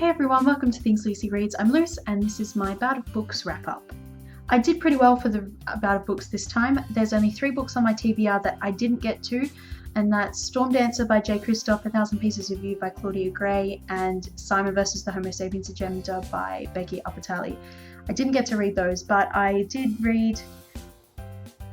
Hey everyone, welcome to Things Lucy Reads. I'm Luce and this is my Bout of Books wrap-up. I did pretty well for the Bout of Books this time. There's only 3 books on my TBR that I didn't get to, and that's Storm Dancer by J. Christoph, 1,000 Pieces of You by Claudia Gray, and Simon vs. the Homo Sapiens Agenda by Becky Albertalli. I didn't get to read those, but I did read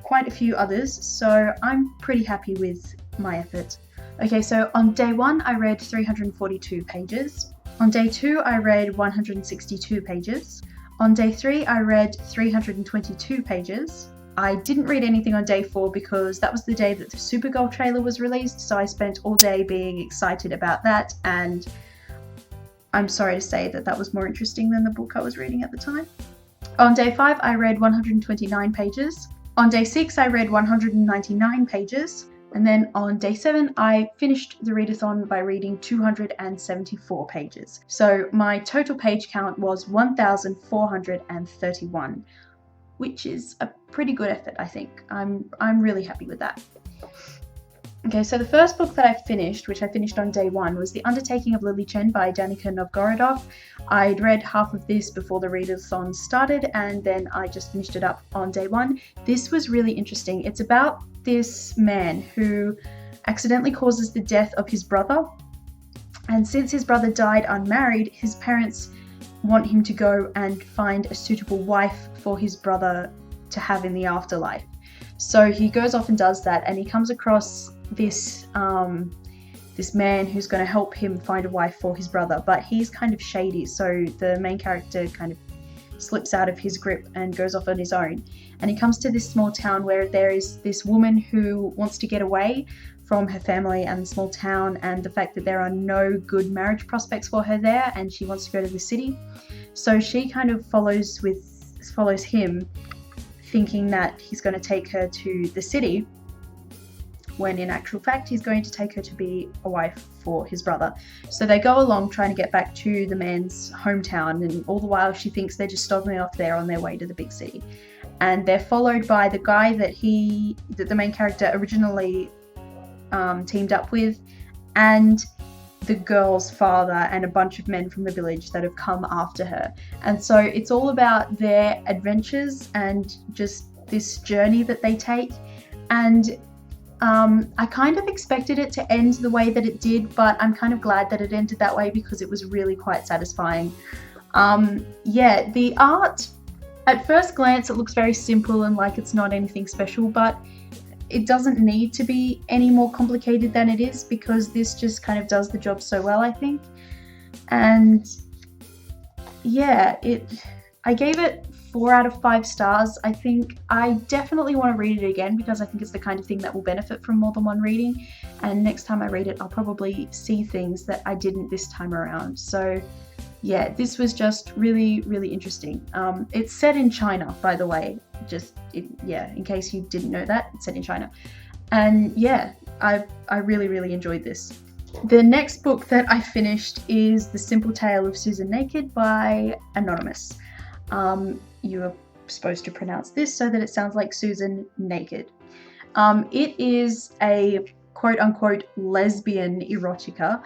quite a few others, so I'm pretty happy with my effort. Okay, so on day 1 I read 342 pages. On day 2 I read 162 pages. On day 3 I read 322 pages. I didn't read anything on day 4 because that was the day that the Supergirl trailer was released, so I spent all day being excited about that, and I'm sorry to say that that was more interesting than the book I was reading at the time. On day 5 I read 129 pages. On day 6 I read 199 pages. And then on day 7, I finished the readathon by reading 274 pages. So my total page count was 1,431, which is a pretty good effort, I think. I'm really happy with that. Okay, so the first book that I finished, which I finished on day 1, was The Undertaking of Chen by Danica Novgorodov. I'd read half of this before the readathon started, and then I just finished it up on day 1. This was really interesting. It's about this man who accidentally causes the death of his brother, and since his brother died unmarried, his parents want him to go and find a suitable wife for his brother to have in the afterlife. So he goes off and does that, and he comes across this man who's going to help him find a wife for his brother, but he's kind of shady, so the main character kind of slips out of his grip and goes off on his own. And he comes to this small town where there is this woman who wants to get away from her family and the small town and the fact that there are no good marriage prospects for her there, and she wants to go to the city. So she kind of follows him, thinking that he's going to take her to the city, when in actual fact he's going to take her to be a wife for his brother. So they go along trying to get back to the man's hometown, and all the while she thinks they're just stopping off there on their way to the big city. And they're followed by the guy that the main character originally teamed up with, and the girl's father and a bunch of men from the village that have come after her. And so it's all about their adventures and just this journey that they take. And I kind of expected it to end the way that it did, but I'm kind of glad that it ended that way because it was really quite satisfying. The art, at first glance, it looks very simple and like it's not anything special, but it doesn't need to be any more complicated than it is, because this just kind of does the job so well, I think. And yeah, I gave it 4 out of 5 stars. I think I definitely want to read it again because I think it's the kind of thing that will benefit from more than one reading, and next time I read it I'll probably see things that I didn't this time around. So yeah, this was just really, really interesting. It's set in China, by the way, in case you didn't know that, it's set in China. And yeah, I really, really enjoyed this. The next book that I finished is The Simple Tale of Susan Naked by Anonymous. You are supposed to pronounce this so that it sounds like Susan Naked. It is a quote-unquote lesbian erotica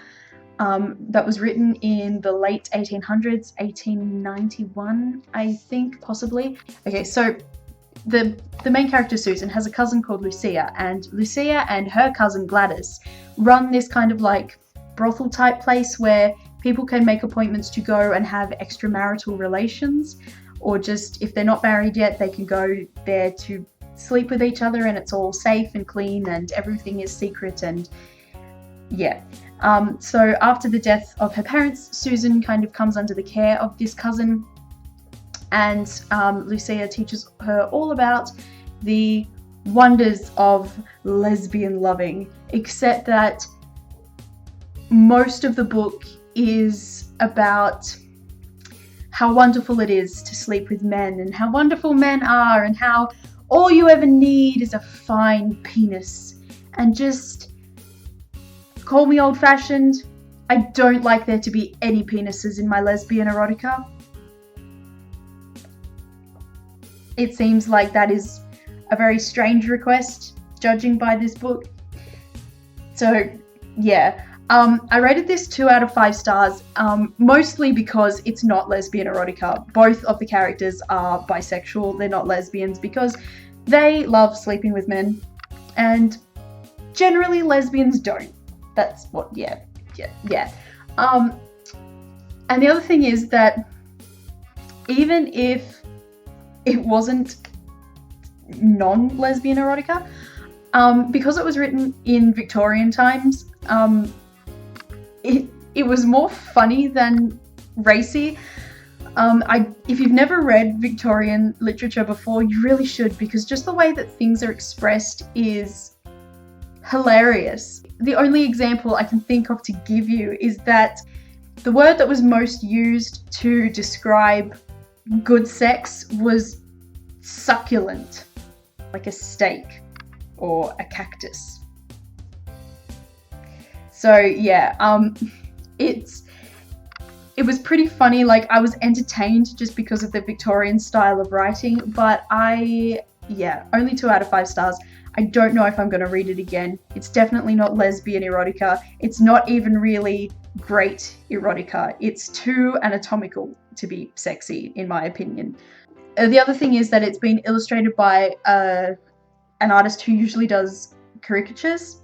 that was written in the late 1800s, 1891, I think, possibly. Okay, so the main character, Susan, has a cousin called Lucia, and Lucia and her cousin Gladys run this kind of like brothel type place where people can make appointments to go and have extramarital relations, or just if they're not married yet, they can go there to sleep with each other, and it's all safe and clean and everything is secret. And yeah, so after the death of her parents, Susan kind of comes under the care of this cousin, and Lucia teaches her all about the wonders of lesbian loving, except that most of the book is about how wonderful it is to sleep with men, and how wonderful men are, and how all you ever need is a fine penis. And just call me old-fashioned, I don't like there to be any penises in my lesbian erotica. It seems like that is a very strange request, judging by this book. So yeah, I rated this 2 out of 5 stars, mostly because it's not lesbian erotica. Both of the characters are bisexual. They're not lesbians because they love sleeping with men, and generally lesbians don't. That's what, yeah. And the other thing is that even if it wasn't non-lesbian erotica, because it was written in Victorian times, it was more funny than racy. If you've never read Victorian literature before, you really should, because just the way that things are expressed is hilarious. The only example I can think of to give you is that the word that was most used to describe good sex was succulent, like a steak or a cactus. So yeah, it was pretty funny. Like, I was entertained just because of the Victorian style of writing, but only 2 out of 5 stars. I don't know if I'm going to read it again. It's definitely not lesbian erotica. It's not even really great erotica. It's too anatomical to be sexy, in my opinion. The other thing is that it's been illustrated by an artist who usually does caricatures,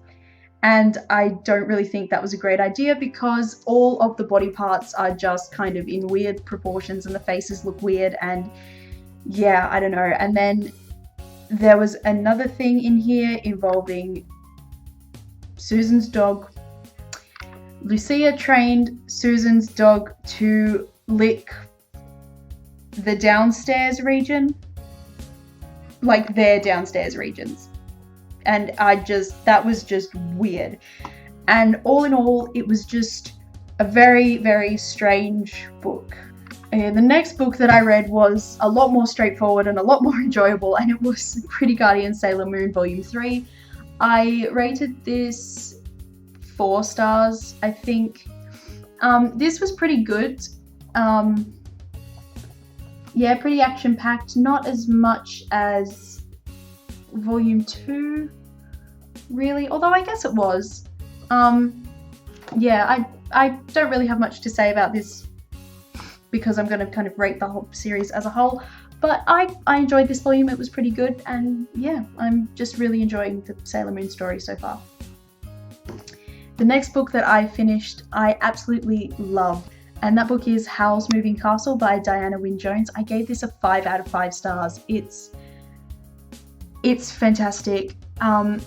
and I don't really think that was a great idea because all of the body parts are just kind of in weird proportions and the faces look weird, and yeah, I don't know. And then there was another thing in here involving Susan's dog. Lucia trained Susan's dog to lick the downstairs region, like their downstairs regions. And that was just weird. And all in all, it was just a very, very strange book. And the next book that I read was a lot more straightforward and a lot more enjoyable, and it was Pretty Guardian Sailor Moon Volume 3. I rated this 4 stars, I think. This was pretty good. Pretty action-packed, not as much as Volume 2, really, although I guess it was. I don't really have much to say about this because I'm going to kind of rate the whole series as a whole, but I enjoyed this volume. It was pretty good, and yeah, I'm just really enjoying the Sailor Moon story so far. The next book that I finished, I absolutely love, and that book is Howls Moving Castle by Diana Wynne Jones. I gave this a 5 out of 5 stars. It's fantastic. A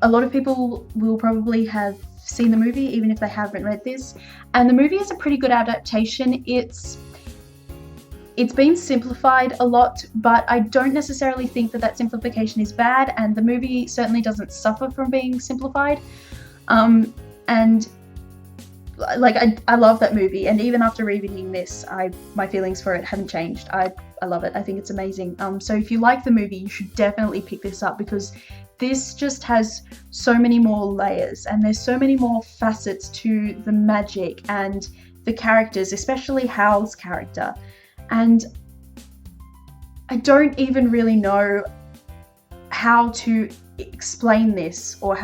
lot of people will probably have seen the movie, even if they haven't read this. And the movie is a pretty good adaptation. It's been simplified a lot, but I don't necessarily think that simplification is bad, and the movie certainly doesn't suffer from being simplified. And like, I love that movie, and even after rereading this, my feelings for it haven't changed. I love it. I think it's amazing. So if you like the movie, you should definitely pick this up, because this just has so many more layers, and there's so many more facets to the magic and the characters, especially Howl's character. And I don't even really know how to explain this, or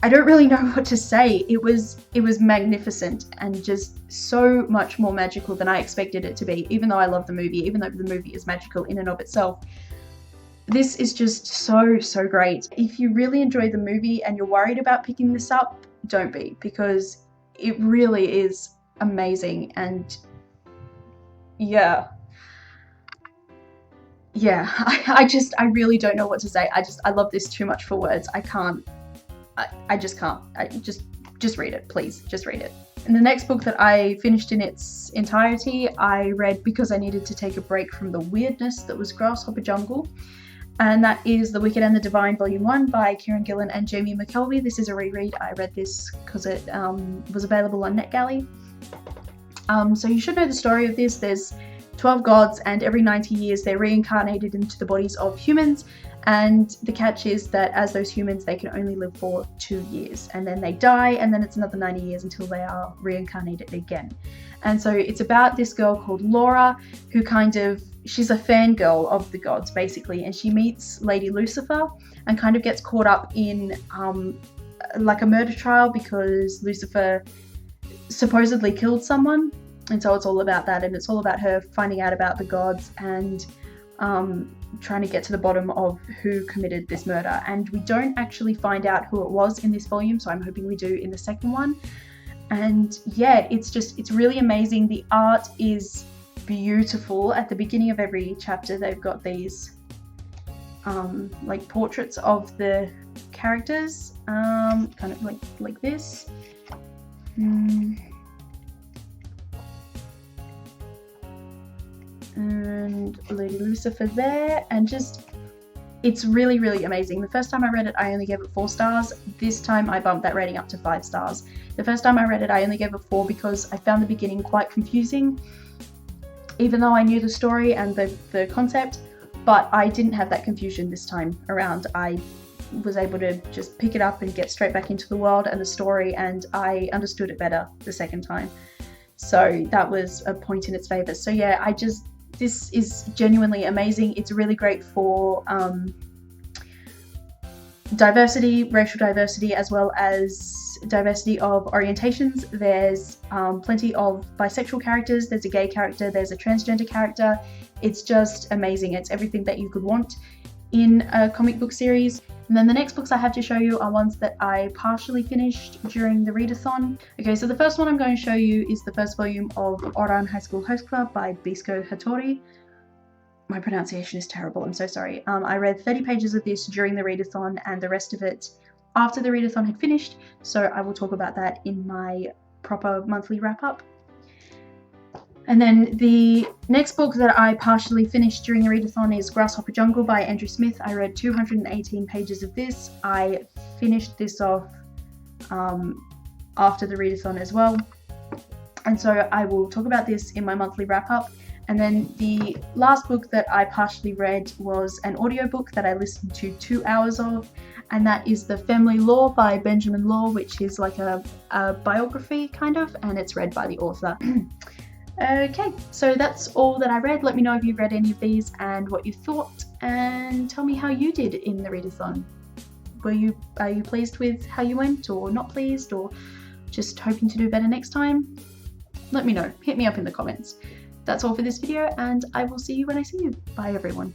I don't really know what to say. It was magnificent and just so much more magical than I expected it to be, even though I love the movie, even though the movie is magical in and of itself. This is just so, so great. If you really enjoy the movie and you're worried about picking this up, don't be, because it really is amazing. And yeah, I really don't know what to say. I love this too much for words. I just can't. Just read it, please. Just read it. And the next book that I finished in its entirety, I read because I needed to take a break from the weirdness that was Grasshopper Jungle. And that is The Wicked and the Divine Volume 1 by Kieran Gillen and Jamie McKelvey. This is a reread. I read this because it was available on NetGalley. So you should know the story of this. There's 12 gods, and every 90 years they're reincarnated into the bodies of humans. And the catch is that as those humans, they can only live for 2 years, and then they die, and then it's another 90 years until they are reincarnated again. And so it's about this girl called Laura, who she's a fangirl of the gods basically, and she meets Lady Lucifer and kind of gets caught up in like a murder trial because Lucifer supposedly killed someone, and so it's all about that, and it's all about her finding out about the gods and trying to get to the bottom of who committed this murder. And we don't actually find out who it was in this volume, so I'm hoping we do in the second one. And yeah, it's really amazing. The art is beautiful. At the beginning of every chapter they've got these like portraits of the characters, kind of like this. And Lady Lucifer there, and just it's really, really amazing. The first time I read it I only gave it 4 stars. This time I bumped that rating up to 5 stars. The first time I read it I only gave it 4 because I found the beginning quite confusing, even though I knew the story and the concept, but I didn't have that confusion this time around. I was able to just pick it up and get straight back into the world and the story, and I understood it better the second time. So that was a point in its favor. So yeah, this is genuinely amazing. It's really great for diversity, racial diversity, as well as diversity of orientations. There's plenty of bisexual characters, there's a gay character, there's a transgender character. It's just amazing. It's everything that you could want in a comic book series. And then the next books I have to show you are ones that I partially finished during the readathon. Okay, so the first one I'm going to show you is the first volume of Oran High School Host Club by Bisco Hattori. My pronunciation is terrible, I'm so sorry. I read 30 pages of this during the readathon and the rest of it after the readathon had finished, so I will talk about that in my proper monthly wrap-up. And then the next book that I partially finished during the readathon is Grasshopper Jungle by Andrew Smith. I read 218 pages of this. I finished this off after the readathon as well. And so I will talk about this in my monthly wrap-up. And then the last book that I partially read was an audiobook that I listened to 2 hours of, and that is The Family Law by Benjamin Law, which is like a biography kind of, and it's read by the author. Okay, so that's all that I read. Let me know if you read any of these and what you thought, and tell me how you did in the readathon. Are you pleased with how you went, or not pleased, or just hoping to do better next time? Let me know. Hit me up in the comments. That's all for this video, and I will see you when I see you. Bye everyone.